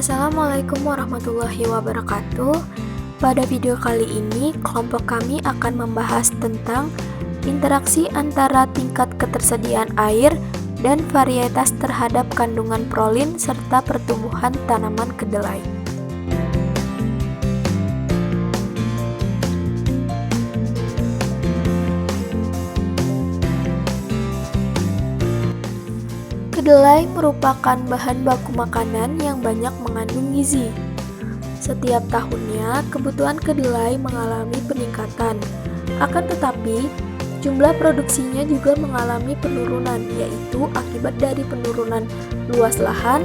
Assalamualaikum warahmatullahi wabarakatuh. Pada video kali ini, kelompok kami akan membahas tentang interaksi antara tingkat ketersediaan air dan varietas terhadap kandungan prolin serta pertumbuhan tanaman kedelai. Kedelai merupakan bahan baku makanan yang banyak mengandung gizi. Setiap tahunnya, kebutuhan kedelai mengalami peningkatan. Akan tetapi, jumlah produksinya juga mengalami penurunan, yaitu akibat dari penurunan luas lahan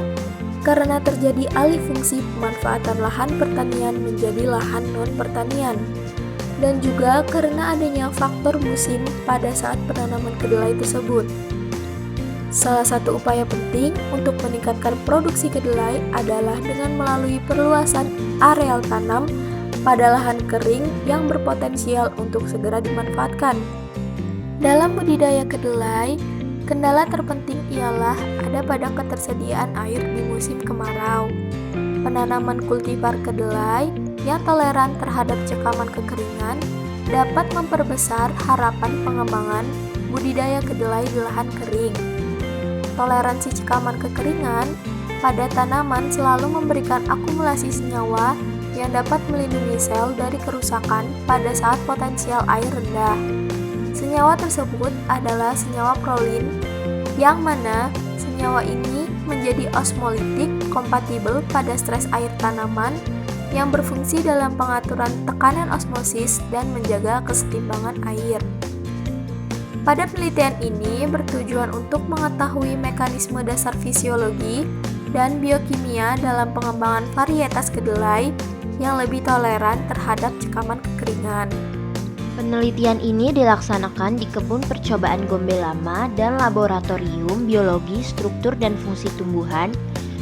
karena terjadi alih fungsi pemanfaatan lahan pertanian menjadi lahan non-pertanian, dan juga karena adanya faktor musim pada saat penanaman kedelai tersebut. Salah satu upaya penting untuk meningkatkan produksi kedelai adalah dengan melalui perluasan areal tanam pada lahan kering yang berpotensial untuk segera dimanfaatkan. Dalam budidaya kedelai, kendala terpenting ialah ada pada ketersediaan air di musim kemarau. Penanaman kultivar kedelai yang toleran terhadap cekaman kekeringan dapat memperbesar harapan pengembangan budidaya kedelai di lahan kering. Toleransi cekaman kekeringan pada tanaman selalu memberikan akumulasi senyawa yang dapat melindungi sel dari kerusakan pada saat potensial air rendah. Senyawa tersebut adalah senyawa prolin, yang mana senyawa ini menjadi osmolitik kompatibel pada stres air tanaman yang berfungsi dalam pengaturan tekanan osmosis dan menjaga kesetimbangan air. Pada penelitian ini bertujuan untuk mengetahui mekanisme dasar fisiologi dan biokimia dalam pengembangan varietas kedelai yang lebih toleran terhadap cekaman kekeringan. Penelitian ini dilaksanakan di kebun percobaan Gombe Lama dan Laboratorium Biologi Struktur dan Fungsi Tumbuhan,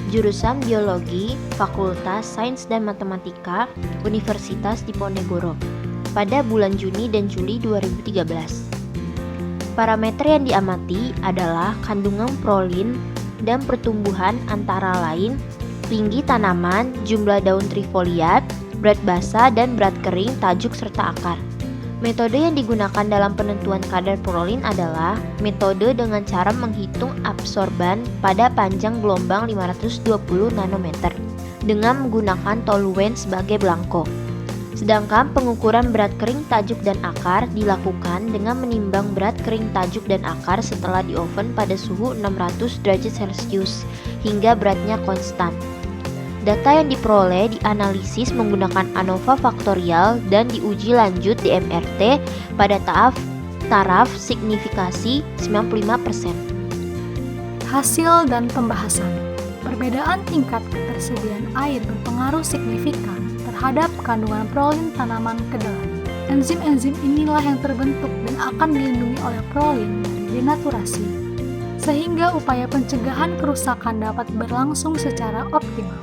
jurusan Biologi, Fakultas Sains dan Matematika, Universitas Diponegoro, pada bulan Juni dan Juli 2013. Parameter yang diamati adalah kandungan prolin dan pertumbuhan antara lain tinggi tanaman, jumlah daun trifoliat, berat basah dan berat kering tajuk serta akar. Metode yang digunakan dalam penentuan kadar prolin adalah metode dengan cara menghitung absorban pada panjang gelombang 520 nanometer dengan menggunakan toluen sebagai belangko. Sedangkan pengukuran berat kering tajuk dan akar dilakukan dengan menimbang berat kering tajuk dan akar setelah di oven pada suhu 600 derajat Celcius hingga beratnya konstan. Data yang diperoleh dianalisis menggunakan ANOVA faktorial dan diuji lanjut di MRT pada taraf signifikasi 95%. Hasil dan pembahasan. Perbedaan tingkat ketersediaan air berpengaruh signifikan terhadap kandungan prolin tanaman kedelai. Enzim-enzim inilah yang terbentuk dan akan dilindungi oleh prolin dari denaturasi, sehingga upaya pencegahan kerusakan dapat berlangsung secara optimal.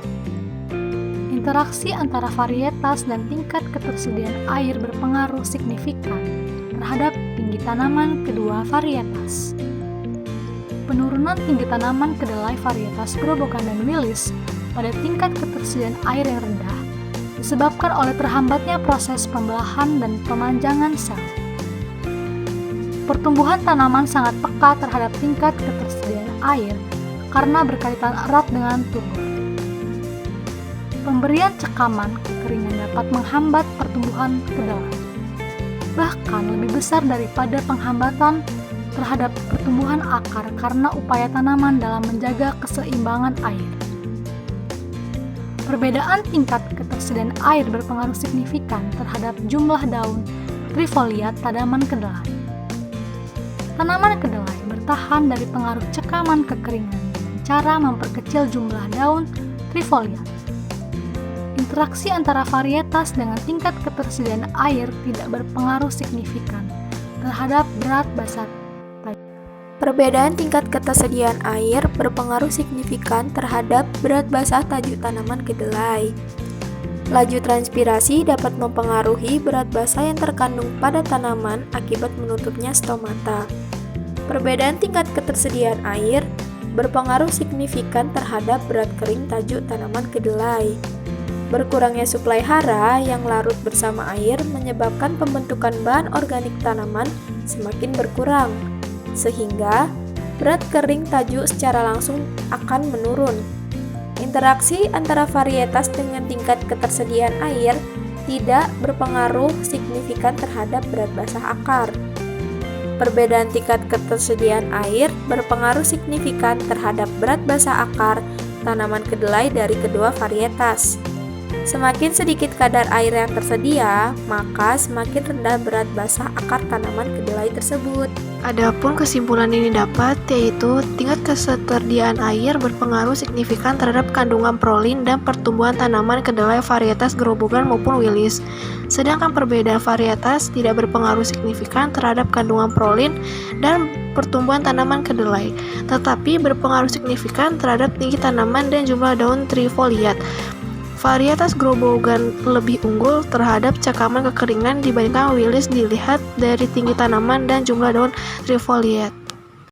Interaksi antara varietas dan tingkat ketersediaan air berpengaruh signifikan terhadap tinggi tanaman kedua varietas. Penurunan tinggi tanaman kedelai varietas Grobogan dan Willis pada tingkat ketersediaan air yang rendah disebabkan oleh terhambatnya proses pembelahan dan pemanjangan sel. Pertumbuhan tanaman sangat peka terhadap tingkat ketersediaan air karena berkaitan erat dengan turgor. Pemberian cekaman kekeringan dapat menghambat pertumbuhan kedelai, bahkan lebih besar daripada penghambatan terhadap pertumbuhan akar karena upaya tanaman dalam menjaga keseimbangan air. Perbedaan tingkat ketersediaan air berpengaruh signifikan terhadap jumlah daun trifoliat tanaman kedelai. Tanaman kedelai bertahan dari pengaruh cekaman kekeringan dengan cara memperkecil jumlah daun trifoliat. Interaksi antara varietas dengan tingkat ketersediaan air tidak berpengaruh signifikan terhadap berat basah. Perbedaan tingkat ketersediaan air berpengaruh signifikan terhadap berat basah tajuk tanaman kedelai. Laju transpirasi dapat mempengaruhi berat basah yang terkandung pada tanaman akibat menutupnya stomata. Perbedaan tingkat ketersediaan air berpengaruh signifikan terhadap berat kering tajuk tanaman kedelai. Berkurangnya suplai hara yang larut bersama air menyebabkan pembentukan bahan organik tanaman semakin berkurang, sehingga berat kering tajuk secara langsung akan menurun. Interaksi antara varietas dengan tingkat ketersediaan air tidak berpengaruh signifikan terhadap berat basah akar. Perbedaan tingkat ketersediaan air berpengaruh signifikan terhadap berat basah akar tanaman kedelai dari kedua varietas. Semakin sedikit kadar air yang tersedia, maka semakin rendah berat basah akar tanaman kedelai tersebut. Adapun kesimpulan ini dapat yaitu tingkat ketersediaan air berpengaruh signifikan terhadap kandungan prolin dan pertumbuhan tanaman kedelai varietas gerobogan maupun wilis. Sedangkan perbedaan varietas tidak berpengaruh signifikan terhadap kandungan prolin dan pertumbuhan tanaman kedelai, tetapi berpengaruh signifikan terhadap tinggi tanaman dan jumlah daun trifoliat. Varietas gerobogan lebih unggul terhadap cakaman kekeringan dibandingkan wilis dilihat dari tinggi tanaman dan jumlah daun trifoliat.